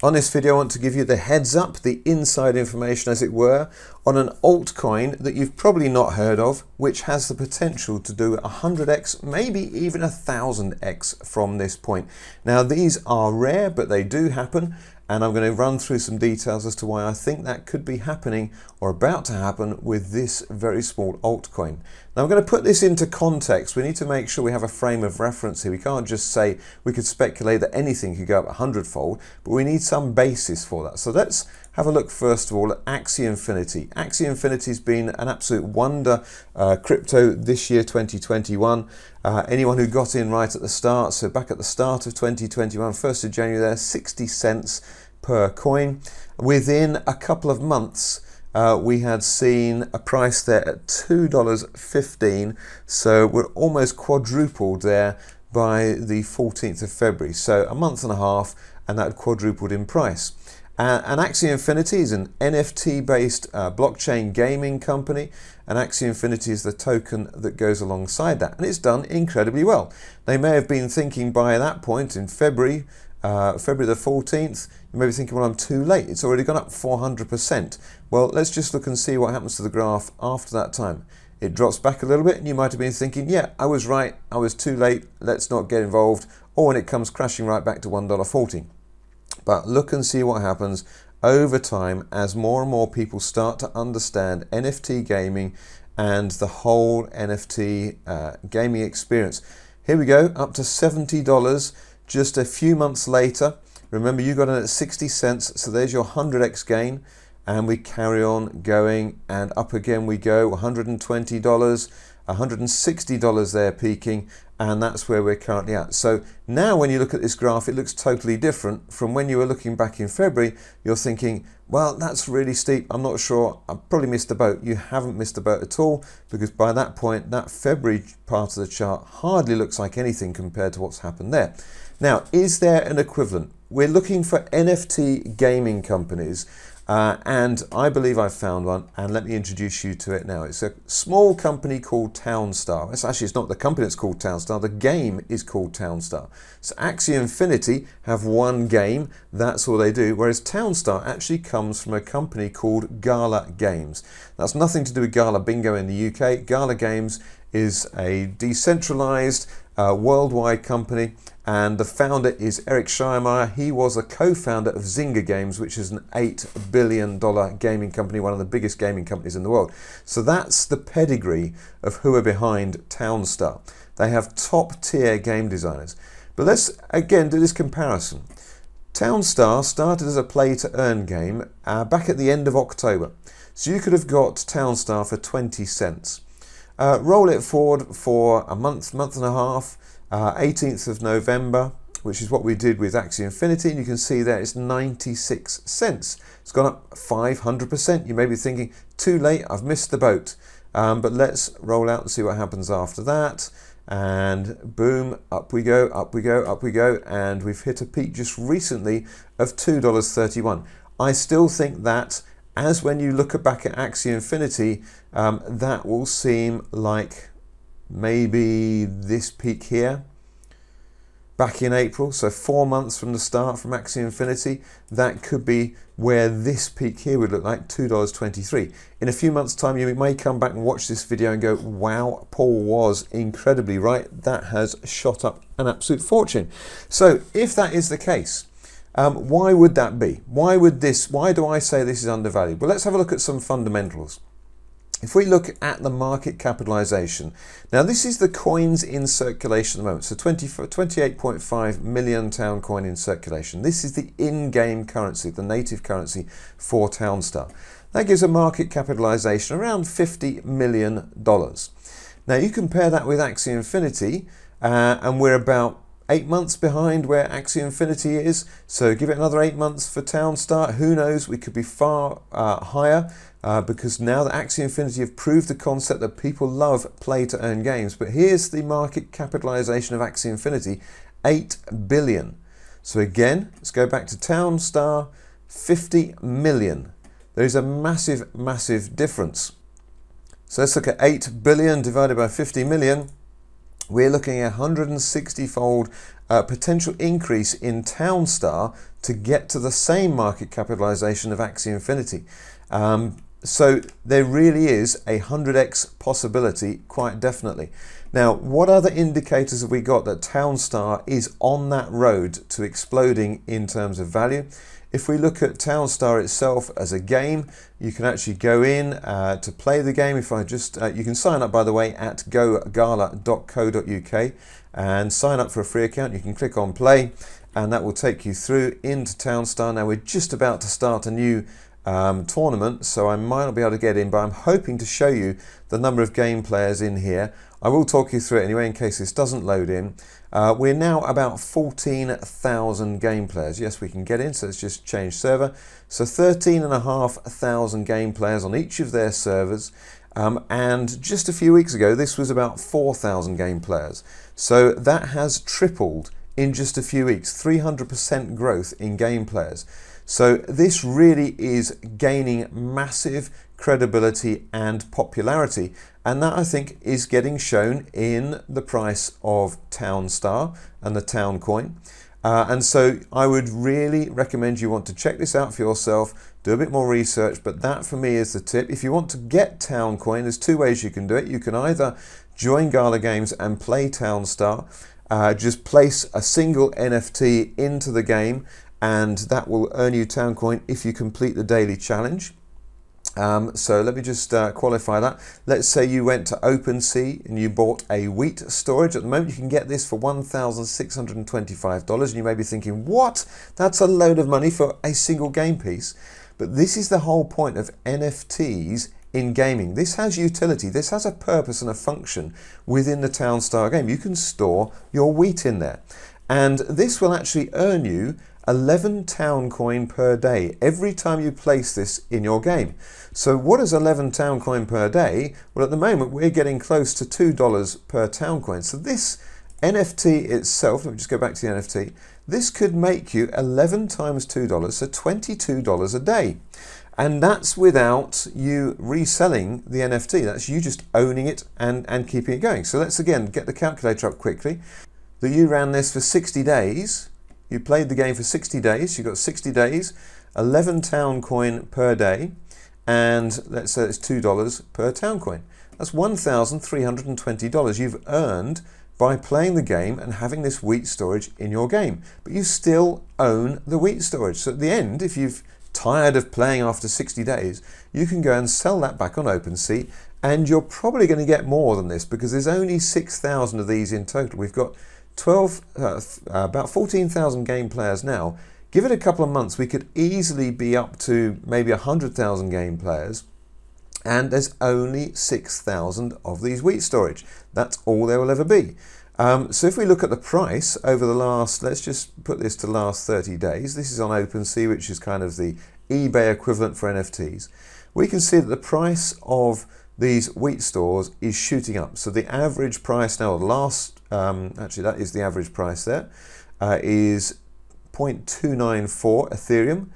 On this video, I want to give you the heads up, the inside information as it were, on an altcoin that you've probably not heard of, which has the potential to do 100x, maybe even 1000x from this point. Now, these are rare, but they do happen. And I'm going to run through some details as to why I think that could be happening or about to happen with this very small altcoin. Now I'm going to put this into context. We need to make sure we have a frame of reference here. We can't just say we could speculate that anything could go up 100-fold, but we need some basis for that. So let's have a look first of all at Axia Infinity. Axia Infinity has been an absolute wonder crypto this year, 2021. Anyone who got in right at the start, so back at the start of 2021, 1st of January there, 60 cents per coin. Within a couple of months, we had seen a price there at $2.15, so we're almost quadrupled there by the 14th of February. So a month and a half, and that had quadrupled in price. And Axia Infinity is an NFT-based blockchain gaming company, and Axia Infinity is the token that goes alongside that, and it's done incredibly well. They may have been thinking by that point in February the 14th, you may be thinking, well, I'm too late. It's already gone up 400%. Well, let's just look and see what happens to the graph after that time. It drops back a little bit, and you might have been thinking, yeah, I was right, I was too late, let's not get involved, or when it comes crashing right back to $1.40. But look and see what happens over time as more and more people start to understand NFT gaming and the whole NFT gaming experience. Here we go, up to $70 just a few months later. Remember, you got in at 60 cents, so there's your 100x gain, and we carry on going, and up again we go, $120, $160 there peaking, and that's where we're currently at. So now when you look at this graph, it looks totally different from when you were looking back in February. You're thinking, well, that's really steep, I'm not sure, I probably missed the boat. You haven't missed the boat at all, because by that point, that February part of the chart hardly looks like anything compared to what's happened there. Now, is there an equivalent? We're looking for NFT gaming companies, and I believe I've found one, and let me introduce you to it now. It's a small company called Townstar. It's not the company that's called Townstar, the game is called Townstar. So Axia Infinity have one game, that's all they do, whereas Townstar actually comes from a company called Gala Games. That's nothing to do with Gala Bingo in the UK. Gala Games is a decentralized worldwide company, and the founder is Eric Schreiermeyer. He was a co-founder of Zynga Games, which is an $8 billion gaming company, one of the biggest gaming companies in the world. So that's the pedigree of who are behind Townstar. They have top tier game designers. But let's again do this comparison. Townstar started as a play to earn game back at the end of October. So you could have got Townstar for 20 cents. Roll it forward for a month and a half, 18th of November, which is what we did with Axia Infinity, and you can see there it's 96 cents. It's gone up 500%. You may be thinking, too late, I've missed the boat. But let's roll out and see what happens after that. And boom, up we go, up we go, up we go, and we've hit a peak just recently of $2.31. I still think that, as when you look back at Axia Infinity, that will seem like maybe this peak here back in April, so 4 months from the start from Axia Infinity, that could be where this peak here would look like, $2.23. In a few months time, you may come back and watch this video and go, wow, Paul was incredibly right, that has shot up an absolute fortune. So if that is the case, why would that be? Why do I say this is undervalued? Well, let's have a look at some fundamentals. If we look at the market capitalization, now this is the coins in circulation at the moment, so 28.5 million Town coin in circulation. This is the in-game currency, the native currency for Townstar. That gives a market capitalization around $50 million. Now you compare that with Axia Infinity, and we're about 8 months behind where Axia Infinity is, so give it another 8 months for Townstar. Who knows, we could be far higher, because now that Axia Infinity have proved the concept that people love play to earn games. But here's the market capitalization of Axia Infinity, 8 billion. So again, let's go back to Townstar, 50 million. There's a massive, massive difference. So let's look at 8 billion divided by 50 million. we're looking at 160-fold potential increase in Townstar to get to the same market capitalization of Axia Infinity. So there really is a 100x possibility, quite definitely. Now, what other indicators have we got that Townstar is on that road to exploding in terms of value? If we look at Townstar itself as a game, you can actually go in to play the game. If I just, you can sign up, by the way, at gogala.co.uk and sign up for a free account. You can click on play and that will take you through into Townstar. Now we're just about to start a new tournament, so I might not be able to get in, but I'm hoping to show you the number of game players in here. I will talk you through it anyway in case this doesn't load in. We're now about 14,000 game players. Yes, we can get in, so let's just change server. So 13,500 game players on each of their servers. And just a few weeks ago, this was about 4,000 game players. So that has tripled in just a few weeks, 300% growth in game players. So this really is gaining massive credibility and popularity, and that I think is getting shown in the price of Townstar and the Town coin. And so I would really recommend you want to check this out for yourself, do a bit more research, but that for me is the tip. If you want to get Town coin, there's two ways you can do it. You can either join Gala Games and play Townstar, just place a single NFT into the game, and that will earn you Town coin if you complete the daily challenge. So let me just qualify that. Let's say you went to OpenSea and you bought a wheat storage. At the moment you can get this for $1,625, and you may be thinking, what? That's a load of money for a single game piece. But this is the whole point of NFTs in gaming. This has utility, this has a purpose and a function within the Townstar game. You can store your wheat in there, and this will actually earn you 11 Town coin per day every time you place this in your game. So what is 11 Town coin per day? Well, at the moment we're getting close to $2 per Town coin. So this NFT itself, let me just go back to the NFT, this could make you 11 times $2, so $22 a day. And that's without you reselling the NFT. That's you just owning it and keeping it going. So let's again get the calculator up quickly. That you ran this for 60 days. You played the game for 60 days, you got 60 days, 11 Town coin per day, and let's say it's $2 per Town coin. That's $1,320 you've earned by playing the game and having this wheat storage in your game. But you still own the wheat storage. So at the end, if you've tired of playing after 60 days, you can go and sell that back on OpenSea, and you're probably going to get more than this because there's only 6,000 of these in total. We've got about 14,000 game players now. Give it a couple of months, we could easily be up to maybe 100,000 game players, and there's only 6,000 of these wheat storage. That's all there will ever be. So if we look at the price over the last, let's just put this to last 30 days. This is on OpenSea, which is kind of the eBay equivalent for NFTs. We can see that the price of these wheat stores is shooting up. So the average price now, the last, actually that is the average price there, is 0.294 Ethereum.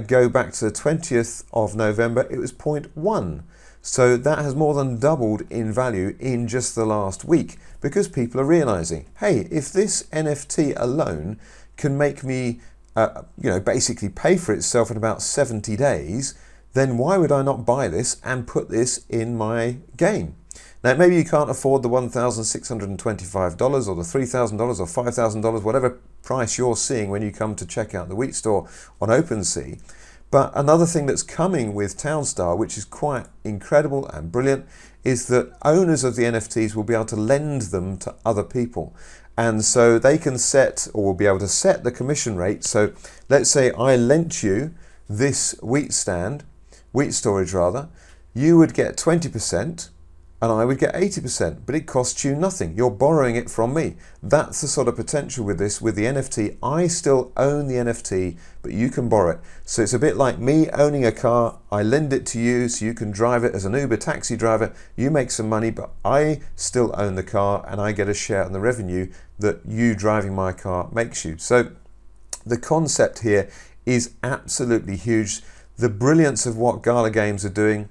Go back to the 20th of November, it was 0.1. So that has more than doubled in value in just the last week, because people are realizing, hey, if this NFT alone can make me, basically pay for itself in about 70 days, then why would I not buy this and put this in my game? Now, maybe you can't afford the $1,625 or the $3,000 or $5,000, whatever price you're seeing when you come to check out the wheat store on OpenSea. But another thing that's coming with Townstar, which is quite incredible and brilliant, is that owners of the NFTs will be able to lend them to other people. And so they can set, or will be able to set the commission rate. So let's say I lent you this wheat storage rather, you would get 20% and I would get 80%, but it costs you nothing. You're borrowing it from me. That's the sort of potential with this, with the NFT. I still own the NFT, but you can borrow it. So it's a bit like me owning a car. I lend it to you so you can drive it as an Uber taxi driver. You make some money, but I still own the car and I get a share in the revenue that you driving my car makes you. So the concept here is absolutely huge. The brilliance of what Gala Games are doing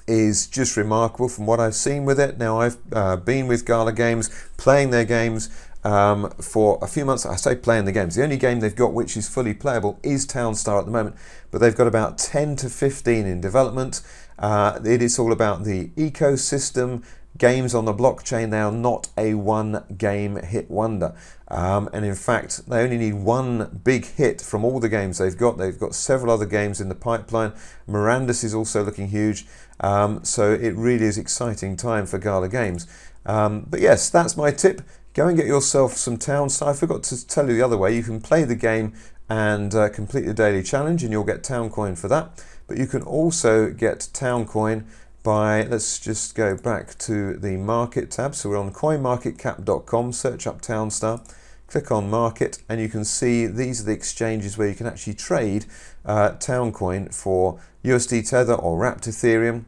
is just remarkable from what I've seen with it. Now, I've been with Gala Games, playing their games for a few months. I say playing the games. The only game they've got which is fully playable is Townstar at the moment, but they've got about 10 to 15 in development. It is all about the ecosystem, games on the blockchain. They are not a one game hit wonder. And in fact, they only need one big hit from all the games they've got. They've got several other games in the pipeline. Mirandus is also looking huge. So it really is exciting time for Gala Games. But yes, that's my tip. Go and get yourself some Townstar. I forgot to tell you the other way. You can play the game and complete the daily challenge, and you'll get Town Coin for that. But you can also get Town Coin by, let's just go back to the market tab. So we're on coinmarketcap.com, search up Townstar, click on market, and you can see these are the exchanges where you can actually trade Town Coin for USD Tether or wrapped Ethereum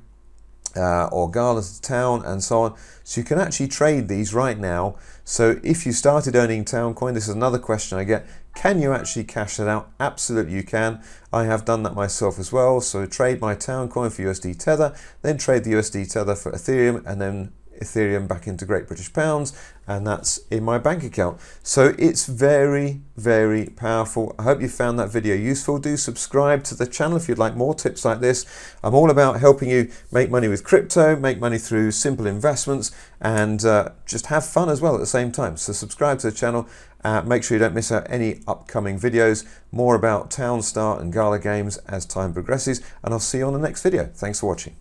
or Gala Town and so on. So you can actually trade these right now. So if you started earning Town Coin, this is another question I get, can you actually cash that out? Absolutely you can. I have done that myself as well. So trade my Town Coin for USD Tether, then trade the USD Tether for Ethereum, and then Ethereum back into Great British Pounds, and that's in my bank account. So it's very, very powerful. I hope you found that video useful. Do subscribe to the channel if you'd like more tips like this. I'm all about helping you make money with crypto, make money through simple investments, and just have fun as well at the same time. So subscribe to the channel. Make sure you don't miss out any upcoming videos, more about Townstar and Gala Games as time progresses, and I'll see you on the next video. Thanks for watching.